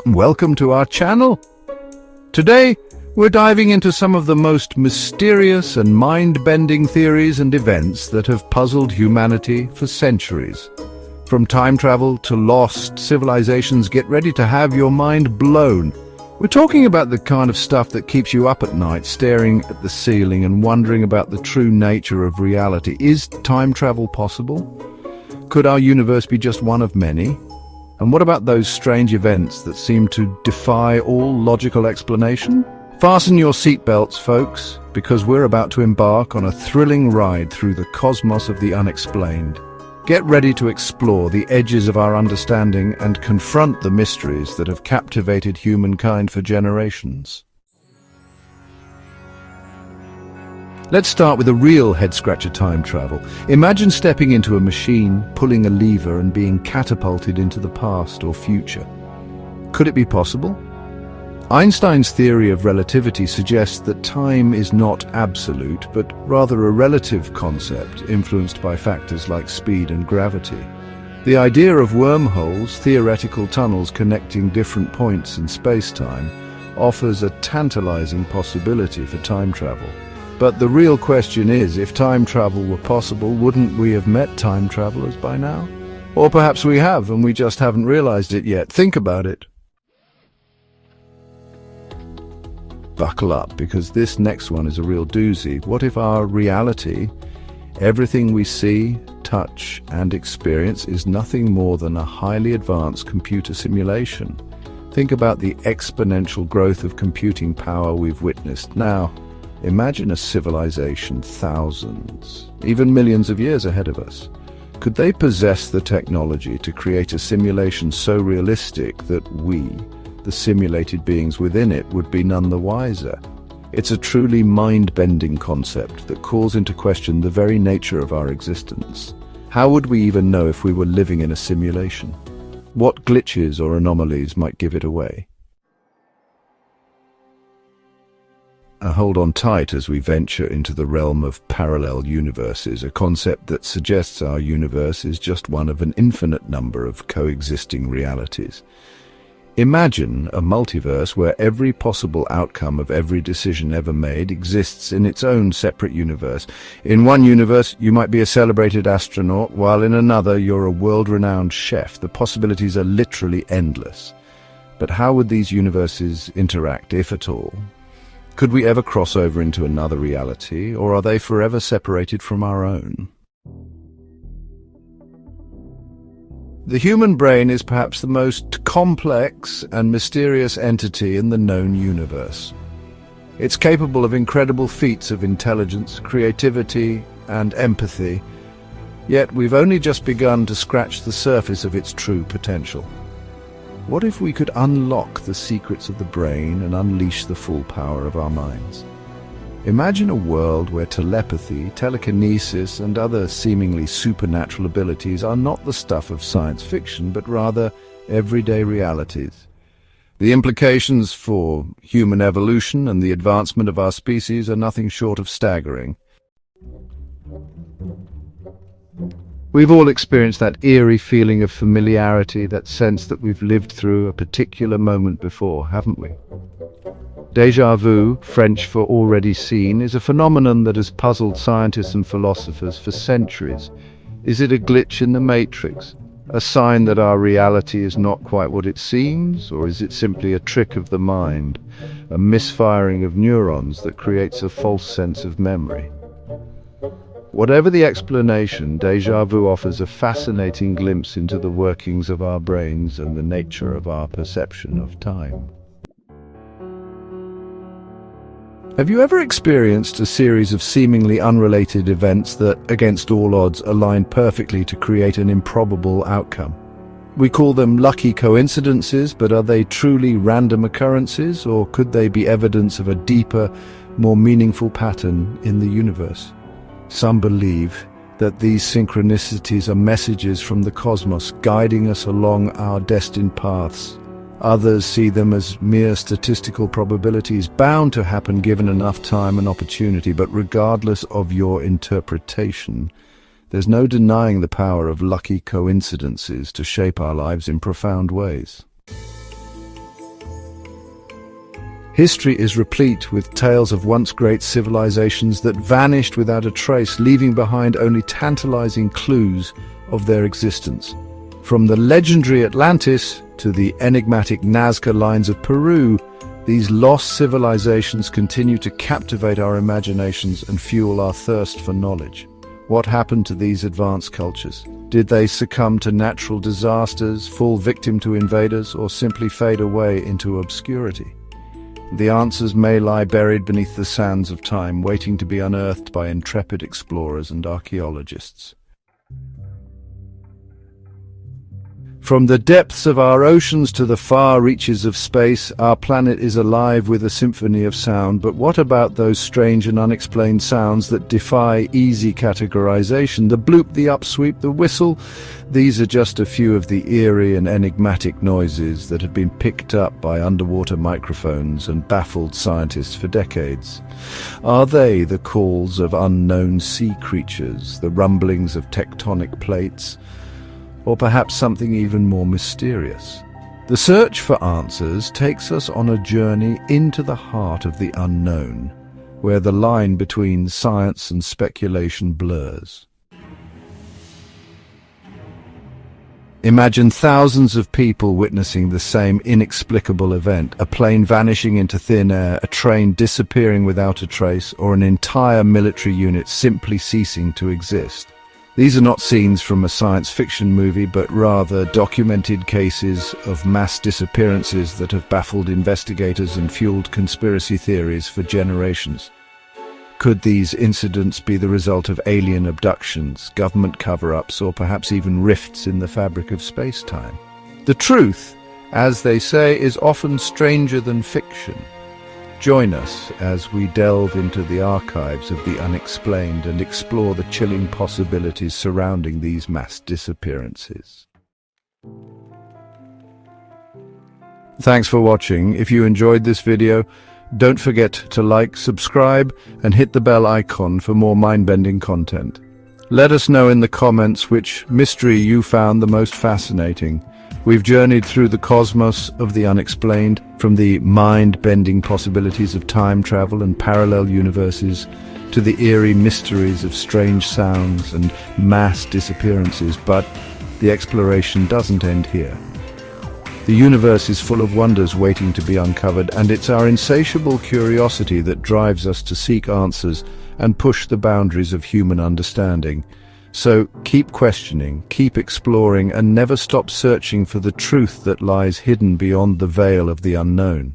Welcome to our channel. Today, we're diving into some of the most mysterious and mind-bending theories and events that have puzzled humanity for centuries. From time travel to lost civilizations, get ready to have your mind blown. We're talking about the kind of stuff that keeps you up at night, staring at the ceiling and wondering about the true nature of reality. Is time travel possible? Could our universe be just one of many? And what about those strange events that seem to defy all logical explanation? Fasten your seatbelts, folks, because we're about to embark on a thrilling ride through the cosmos of the unexplained. Get ready to explore the edges of our understanding and confront the mysteries that have captivated humankind for generations. Let's start with a real head-scratcher: time travel. Imagine stepping into a machine, pulling a lever, and being catapulted into the past or future. Could it be possible? Einstein's theory of relativity suggests that time is not absolute, but rather a relative concept influenced by factors like speed and gravity. The idea of wormholes, theoretical tunnels connecting different points in space-time, offers a tantalizing possibility for time travel. But the real question is, if time travel were possible, wouldn't we have met time travelers by now? Or perhaps we have, and we just haven't realized it yet. Think about it. Buckle up, because this next one is a real doozy. What if our reality, everything we see, touch, and experience, is nothing more than a highly advanced computer simulation? Think about the exponential growth of computing power we've witnessed now. Imagine a civilization thousands, even millions of years ahead of us. Could they possess the technology to create a simulation so realistic that we, the simulated beings within it, would be none the wiser? It's a truly mind-bending concept that calls into question the very nature of our existence. How would we even know if we were living in a simulation? What glitches or anomalies might give it away? Hold on tight as we venture into the realm of parallel universes, a concept that suggests our universe is just one of an infinite number of coexisting realities. Imagine a multiverse where every possible outcome of every decision ever made exists in its own separate universe. In one universe, you might be a celebrated astronaut, while in another, you're a world-renowned chef. The possibilities are literally endless. But how would these universes interact, if at all? Could we ever cross over into another reality, or are they forever separated from our own? The human brain is perhaps the most complex and mysterious entity in the known universe. It's capable of incredible feats of intelligence, creativity, and empathy, yet we've only just begun to scratch the surface of its true potential. What if we could unlock the secrets of the brain and unleash the full power of our minds? Imagine a world where telepathy, telekinesis, and other seemingly supernatural abilities are not the stuff of science fiction, but rather everyday realities. The implications for human evolution and the advancement of our species are nothing short of staggering. We've all experienced that eerie feeling of familiarity, that sense that we've lived through a particular moment before, haven't we? Déjà vu, French for already seen, is a phenomenon that has puzzled scientists and philosophers for centuries. Is it a glitch in the matrix, a sign that our reality is not quite what it seems, or is it simply a trick of the mind, a misfiring of neurons that creates a false sense of memory? Whatever the explanation, déjà vu offers a fascinating glimpse into the workings of our brains and the nature of our perception of time. Have you ever experienced a series of seemingly unrelated events that, against all odds, align perfectly to create an improbable outcome? We call them lucky coincidences, but are they truly random occurrences, or could they be evidence of a deeper, more meaningful pattern in the universe? Some believe that these synchronicities are messages from the cosmos guiding us along our destined paths. Others see them as mere statistical probabilities bound to happen given enough time and opportunity. But regardless of your interpretation, there's no denying the power of lucky coincidences to shape our lives in profound ways. History is replete with tales of once great civilizations that vanished without a trace, leaving behind only tantalizing clues of their existence. From the legendary Atlantis to the enigmatic Nazca lines of Peru, these lost civilizations continue to captivate our imaginations and fuel our thirst for knowledge. What happened to these advanced cultures? Did they succumb to natural disasters, fall victim to invaders, or simply fade away into obscurity? The answers may lie buried beneath the sands of time, waiting to be unearthed by intrepid explorers and archaeologists. From the depths of our oceans to the far reaches of space, our planet is alive with a symphony of sound. But what about those strange and unexplained sounds that defy easy categorization? The bloop, the upsweep, the whistle? These are just a few of the eerie and enigmatic noises that have been picked up by underwater microphones and baffled scientists for decades. Are they the calls of unknown sea creatures, the rumblings of tectonic plates, or perhaps something even more mysterious? The search for answers takes us on a journey into the heart of the unknown, where the line between science and speculation blurs. Imagine thousands of people witnessing the same inexplicable event: a plane vanishing into thin air, a train disappearing without a trace, or an entire military unit simply ceasing to exist. These are not scenes from a science fiction movie, but rather documented cases of mass disappearances that have baffled investigators and fueled conspiracy theories for generations. Could these incidents be the result of alien abductions, government cover-ups, or perhaps even rifts in the fabric of space-time? The truth, as they say, is often stranger than fiction. Join us as we delve into the archives of the unexplained and explore the chilling possibilities surrounding these mass disappearances. Thanks for watching. If you enjoyed this video, don't forget to like, subscribe, and hit the bell icon for more mind-bending content. Let us know in the comments which mystery you found the most fascinating. We've journeyed through the cosmos of the unexplained, from the mind-bending possibilities of time travel and parallel universes to the eerie mysteries of strange sounds and mass disappearances. But the exploration doesn't end here. The universe is full of wonders waiting to be uncovered, and it's our insatiable curiosity that drives us to seek answers and push the boundaries of human understanding. So keep questioning, keep exploring, and never stop searching for the truth that lies hidden beyond the veil of the unknown.